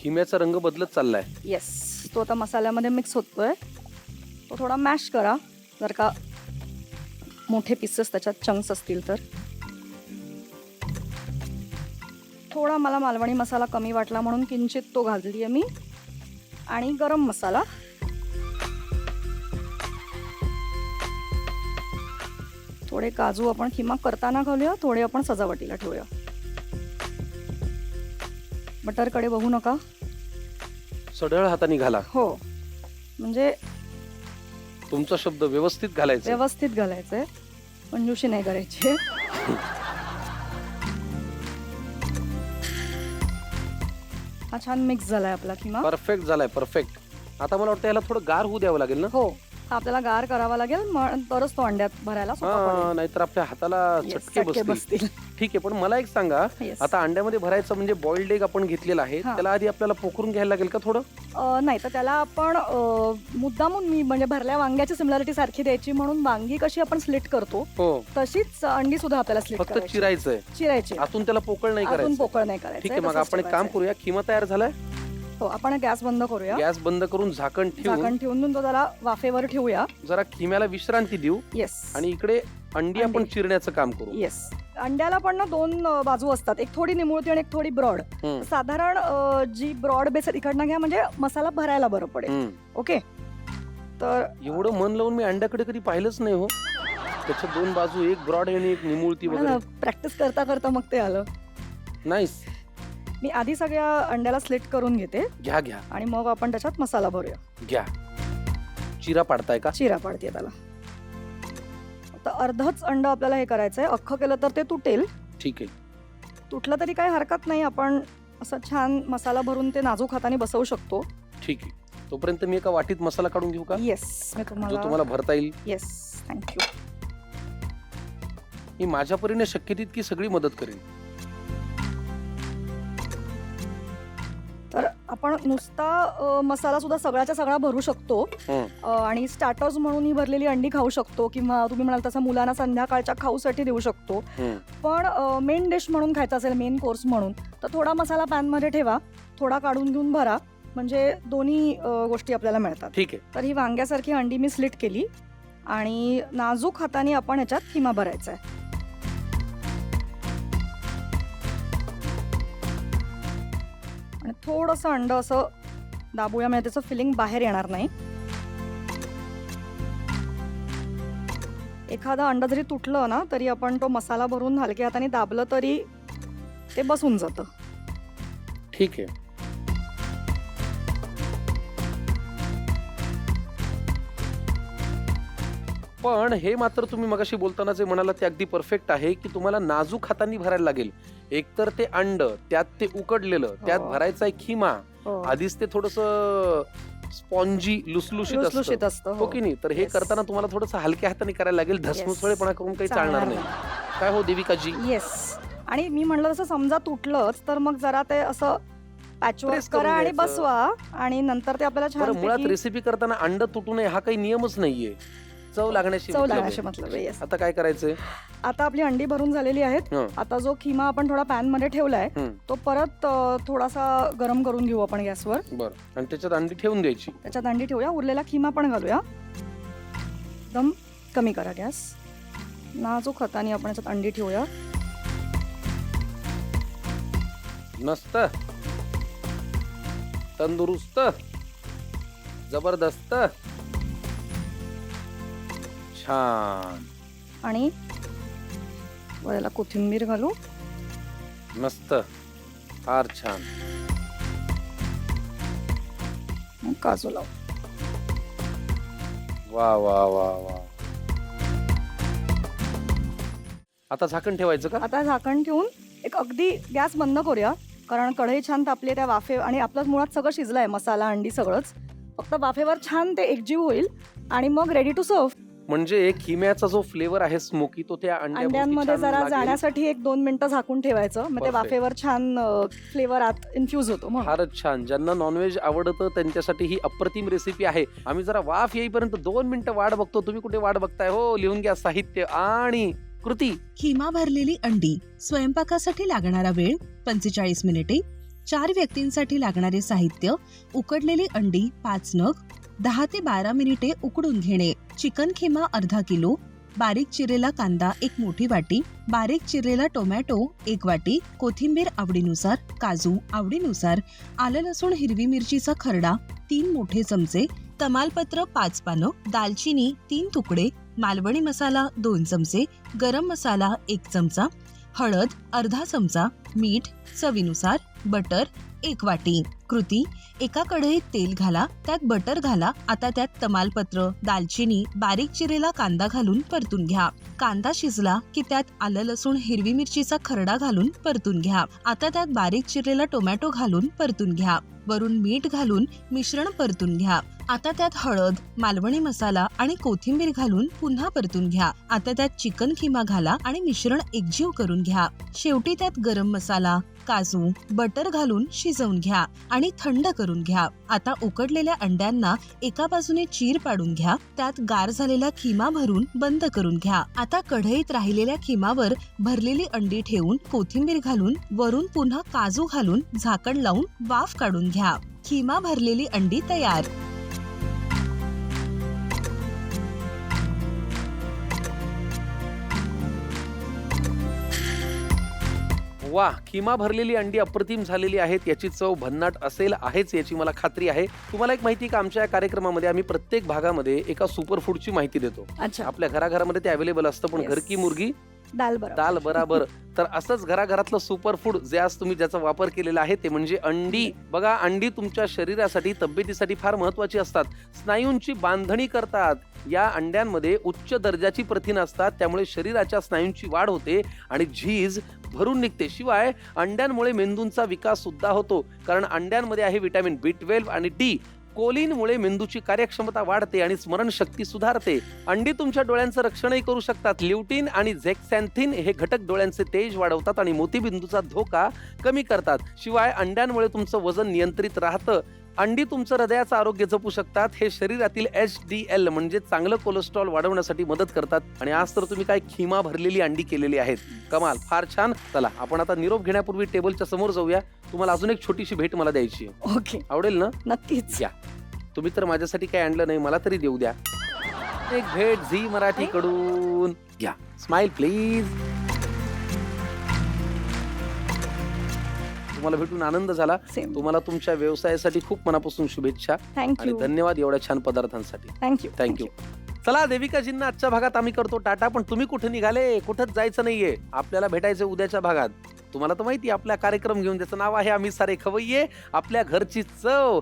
खिम्याचा रंग बदलत चाललाय. येस, तो आता मसाल्यामध्ये मिक्स होतोय. तो थोडा मॅश करा, जर का मोठे पीसेस त्याच्यात चंक्स असतील तर. थोडा मला मालवणी मसाला कमी वाटला म्हणून किंचित तो घालली आहे मी. आणि गरम मसाला. थोडे काजू आपण खिमा करताना घालूया, थोडे आपण सजावटीला ठेवूया. बटरकडे बघू नका. सढळ हाताने घाला. हो, म्हणजे तुमचा शब्द व्यवस्थित घालायचा. व्यवस्थित घालायचंय, कंजूशी नाही करायची. हा छान मिक्स झालाय आपला खिमा. परफेक्ट झालाय, परफेक्ट. आता मला वाटतं याला थोडं गार होऊ द्यावं लागेल ना. हो, हा आपल्याला गार करावा लागेल, तरच तो अंड्यात भरायला सोपा पडेल. नाहीतर आपल्या हाताला Yes, चटके चटके बसतील. बसतील. ठीक आहे, पण मला एक सांगा, Yes. आता अंड्यामध्ये भरायचं म्हणजे बॉइल्ड एग आपण घेतलेला आहे, हा. त्याला आधी आपल्याला पोखरून घ्यायला लागेल का थोडं? नाही, तर त्याला आपण मुद्दामून मी म्हणजे भरल्या वांग्याची सिमिलरिटी सारखी द्यायची म्हणून वांगी कशी आपण स्लिट करतो हो, तशीच अंडी सुद्धा आपल्याला स्लिट फक्त करायची. चिरायचंय, चिरायची, आतून त्याला पोकळ नाही आतून करायचं. पोकळ नाही करायचं. ठीक आहे, मग आपण एक काम करूया. खिमा तयार झालाय. हो, आपण गॅस बंद करूया. गॅस बंद करून झाकण झाकण ठेवून तो जरा वाफेवर ठेवूया. जरा खिम्याला विश्रांती देऊ. येस. आणि इकडे अंडी आपण अंडी. चिरण्याचं काम करू. येस, अंड्याला पण ना दोन बाजू असतात, एक थोडी निमुळती आणि एक थोडी ब्रॉड. साधारण जी ब्रॉड बेस इकडनं घ्या म्हणजे मसाला भरायला बरं पडेल. ओके, तर एवढं मन लावून मी अंड्याकडे कधी पाहिलंच नाही हो. त्याच्या दोन बाजू, एक ब्रॉड आणि एक निमुळती वगैरे. प्रॅक्टिस करता करता मग ते आलं. नाईस. मी आधी सगळ्या अंड्याला स्लिट करून घेते. घ्या घ्या आणि मग आपण त्याच्यात मसाला भरूया. घ्या. चिरा पाडताय का? चिरा पाडते त्याला. आता अर्धच अंड आपल्याला हे करायचंय, अख्खं केलं तर ते तुटेल. ठीक आहे. तुटलं तरी काही हरकत नाही, आपण असं छान मसाला भरून ते नाजूक हाताने बसवू शकतो. ठीक आहे, तोपर्यंत मी एका वाटीत मसाला काढून घेऊ का? येस, मी जो तुम्हाला. तुम्हाला भरता येईल. Yes, thank you. मी माझ्या परीने शक्य तितकी सगळी मदत करेन. तर आपण नुसता मसाला सुद्धा सगळ्याच्या सगळा भरू शकतो. आणि स्टार्टर्स म्हणून ही भरलेली अंडी खाऊ शकतो, किंवा तुम्ही म्हणाल तसं मुलांना संध्याकाळच्या खाऊसाठी देऊ शकतो. पण मेन डिश म्हणून खायचं असेल, मेन कोर्स म्हणून, तर थोडा मसाला पॅन मध्ये ठेवा, थोडा काढून घेऊन भरा, म्हणजे दोन्ही गोष्टी आपल्याला मिळतात. ठीक आहे. तर ही वांग्यासारखी अंडी मी स्लिट केली आणि नाजूक हाताने आपण ह्याच्यात खिमा भरायचा आहे. आणि थोडंसं अंड असं दाबूया, म्हणजे त्याचं फिलिंग बाहेर येणार नाही. एखादं अंड जरी तुटलं ना तरी आपण तो मसाला भरून हलक्या हाताने दाबलं तरी ते बसून जातं. ठीक आहे. पण हे मात्र तुम्ही मगाशी बोलताना जे म्हणाला ते अगदी परफेक्ट आहे की तुम्हाला नाजूक हातांनी भरायला लागेल. एकतर ते अंड, त्यात ते उकडलेलं, त्यात भरायचा आहे खिमा. आधीच ते थोडस स्पॉन्जी लुसलुशीत असतं, हो की नाही? तर हे करताना तुम्हाला थोडस हलक्या हाताने करायला लागेल. धसमुसळेपणा करून काही चालणार नाही. काय हो देविकाजी? येस. आणि मी म्हणलं तसं समजा तुटलंच तर मग जरा ते असं पॅचवर्क Press करून करा आणि घ्यायचं. बसवा, आणि नंतर ते आपल्याला बरं, मुळात छान रेसिपी करताना अंड तुटू नये हा काही नियमच नाहीये. चव लागण्याशी चव मतलब आहे. लागण्याशी मतलब आहे. येस. आता काय करायचंय? आता आपली अंडी भरून झालेली आहेत. आता जो खिमा आपण थोडा पॅन मध्ये ठेवलाय तो परत थोडासा गरम करून घेऊ आपण गॅसवर. बरं, आणि त्याच्यात अंडी ठेवून द्यायची. त्याच्यात अंडी ठेवूया, उरलेला खिमा पण घालूया. एकदम कमी करा गॅस. नाजूक हाताने आपण याच्यात अंडी ठेवूया. मस्त, तंदुरुस्त, जबरदस्त, छान. आणि वरला कोथिंबीर घालू. मस्त, फार छान. काजू लावू. वा वा वा वा. आता झाकण ठेवायचं का? आता झाकण ठेवून एक अगदी गॅस बंद करूया, कारण कढई छान तापली त्या वाफे, आणि आपलं मुळात सगळं शिजलंय, मसाला अंडी सगळंच. फक्त वाफेवर छान ते एकजीव होईल आणि मग रेडी टू सर्व. म्हणजे खिम्याचा जो फ्लेवर आहे स्मोकी, तो त्या अंड्यांमध्ये जरा जाण्यासाठी 1-2 मिनिटं झाकून ठेवायचं, मग ते Perfect. वाफेवर छान फ्लेवर आत इन्फ्यूज होतो. फारच छान. ज्यांना नॉनव्हेज आवडतं त्यांच्यासाठी ही अप्रतिम रेसिपी आहे. आम्ही जरा वाफ येईपर्यंत 2 मिनिटं वाट बघतो. तुम्ही कुठे वाट बघताय हो? लिहून घ्या साहित्य आणि कृती. खिमा भरलेली अंडी. स्वयंपाकासाठी लागणारा वेळ 45 मिनिटे. 4 व्यक्तींसाठी लागणारे साहित्य: उकडलेली अंडी 5 नग, 10 ते 12 मिनिटे उकडून घेणे, चिकन खिमा अर्धा किलो, बारीक चिरलेला कांदा 1 मोठी वाटी, बारीक चिरलेला टोमॅटो 1 वाटी, कोथिंबीर आवडीनुसार, काजू आवडीनुसार, आलं लसूण हिरवी मिरचीचा खरडा 3 मोठे चमचे, तमालपत्र 5 पानं, दालचिनी 3 तुकडे, मालवणी मसाला 2 चमचे, गरम मसाला 1 चमचा, हळद अर्धा चमचा, मीठ चवीनुसार, बटर 1 वाटी. कृती: एका कढईत तेल घाला, त्यात बटर घाला. आता त्यात तमालपत्र, दालचिनी, बारीक चिरलेला कांदा घालून परतून घ्या. कांदा शिजला की त्यात आलं लसूण हिरवी मिरचीचा खरडा घालून परतून घ्या. आता त्यात बारीक चिरलेला टोमॅटो घालून परतून घ्या. वरून मीठ घालून मिश्रण परतून घ्या. आता त्यात हळद, मालवणी मसाला आणि कोथिंबीर घालून पुन्हा परतून घ्या. आता त्यात चिकन खिमा घाला आणि मिश्रण एकजीव करून घ्या. शेवटी त्यात गरम मसाला, काजू, बटर घालून शिजवून घ्या आणि थंड करून घ्या. आता उकडलेल्या अंड्यांना एका बाजूने चीर पाडून घ्या. त्यात गार झालेला खिमा भरून बंद करून घ्या. आता कढईत राहिलेल्या खिमावर भरलेली अंडी ठेवून कोथिंबीर घालून वरून पुन्हा काजू घालून झाकण लावून वाफ काढून घ्या. खिमा भरलेली अंडी तयार. वा, खिमा भरलेली अंडी अप्रतिम झालेली आहेत. याची चव भन्नाट असेल आहेच याची मला खात्री आहे. तुम्हाला एक माहिती का, आमच्या या कार्यक्रमामध्ये आम्ही प्रत्येक भागामध्ये एका सुपर फूडची माहिती देतो. अच्छा. आपल्या घराघरामध्ये ते अवेलेबल असतं, पण Yes. घर की मुर्गी दाल बरोबर. दाल बराबर. तर असंच घराघरातलं सुपर फूड जे आज तुम्ही ज्याचा वापर केलेला आहे ते म्हणजे अंडी. बघा, अंडी तुमच्या शरीरासाठी, तब्येतीसाठी फार महत्वाची असतात. स्नायूंची बांधणी करतात. या अंड्यांमध्ये उच्च दर्जाची प्रथिनं असतात, त्यामुळे शरीराच्या स्नायूंची वाढ होते आणि झीज भरून निघते. शिवाय अंड्यांमुळे मेंदूंचा विकास सुद्धा होतो, कारण अंड्यांमध्ये आहे व्हिटॅमिन B12 आणि D. कोलिनमुळे मेंदूची कार्यक्षमता वाढते आणि स्मरणशक्ती सुधारते. अंडी तुमच्या डोळ्यांचं रक्षणही करू शकतात. ल्युटीन आणि झेक्सॅन्थिन हे घटक डोळ्यांचे तेज वाढवतात आणि मोतीबिंदूचा धोका कमी करतात. शिवाय अंड्यांमुळे तुमचं वजन नियंत्रित राहतं. अंडी तुमचं हृदयाचं आरोग्य जपू शकतात. हे शरीरातील HDL म्हणजे चांगलं कोलेस्ट्रॉल वाढवण्यासाठी मदत करतात. आणि आज तर तुम्ही काय खिमा भरलेली अंडी केलेली आहेत. कमाल, फार छान. चला, आपण आता निरोप घेण्यापूर्वी टेबलच्या समोर जाऊया. तुम्हाला अजून एक छोटीशी भेट मला द्यायची आहे. ओके, आवडेल ना? नक्कीच. या. तुम्ही तर माझ्यासाठी काही आणलं नाही, मला तरी देऊ द्या. एक भेट झी मराठी कडून घ्या. Smile please. तुम्हाला भेटून आनंद झाला. सेम. तुम्हाला तुमच्या व्यवसायासाठी खूप मनापासून शुभेच्छा आणि थँक्यू. धन्यवाद एवढ्या छान पदार्थांसाठी. थँक्यू. थँक्यू. चला, देविकाजींना आजच्या भागात आम्ही करतो टाटा. पण तुम्ही कुठे निघाले? कुठंच जायचं नाहीये. आपल्याला भेटायचं उद्याच्या भागात. तुम्हाला तर माहिती, आपला कार्यक्रम घेऊन ज्याचं नाव आहे आम्ही सारे खवय्ये. आपल्या घरची चव